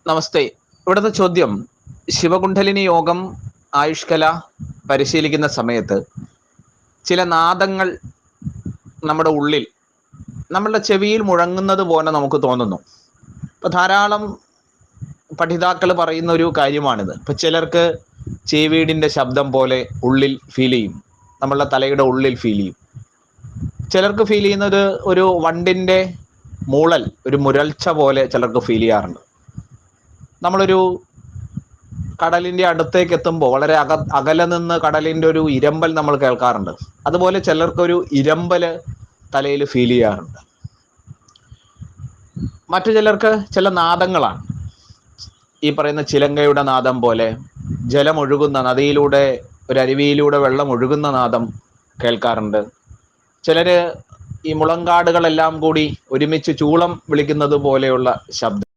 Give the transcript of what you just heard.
നമസ്തേ. ഇവിടുത്തെ ചോദ്യം, ശിവകുണ്ഡലിനി യോഗം ആയുഷ്കല പരിശീലിക്കുന്ന സമയത്ത് ചില നാദങ്ങൾ നമ്മുടെ ഉള്ളിൽ, നമ്മളുടെ ചെവിയിൽ മുഴങ്ങുന്നത് പോലെ നമുക്ക് തോന്നുന്നു. ഇപ്പൊ ധാരാളം പഠിതാക്കൾ പറയുന്ന ഒരു കാര്യമാണിത്. ഇപ്പൊ ചിലർക്ക് ചെവീടിന്റെ ശബ്ദം പോലെ ഉള്ളിൽ ഫീൽ ചെയ്യും, നമ്മളുടെ തലയുടെ ഉള്ളിൽ ഫീൽ ചെയ്യും. ചിലർക്ക് ഫീൽ ചെയ്യുന്നത് ഒരു വണ്ടിന്റെ മൂളൽ, ഒരു മുരൾച്ച പോലെ ചിലർക്ക് ഫീൽ ചെയ്യാറുണ്ട്. നമ്മളൊരു കടലിന്റെ അടുത്തേക്ക് എത്തുമ്പോൾ വളരെ അകലെ നിന്ന് കടലിന്റെ ഒരു ഇരമ്പൽ നമ്മൾ കേൾക്കാറുണ്ട്. അതുപോലെ ചിലർക്കൊരു ഇരമ്പല് തലയിൽ ഫീൽ ചെയ്യാറുണ്ട്. മറ്റു ചിലർക്ക് ചില നാദങ്ങളാണ്, ഈ പറയുന്ന ചിലങ്കയുടെ നാദം പോലെ, ജലമൊഴുകുന്ന നദിയിലൂടെ, ഒരു അരുവിയിലൂടെ വെള്ളം ഒഴുകുന്ന നാദം കേൾക്കാറുണ്ട്. ചിലര് ഈ മുളങ്കാടുകളെല്ലാം കൂടി ഒരുമിച്ച് ചൂളം വിളിക്കുന്നത് പോലെയുള്ള ശബ്ദം.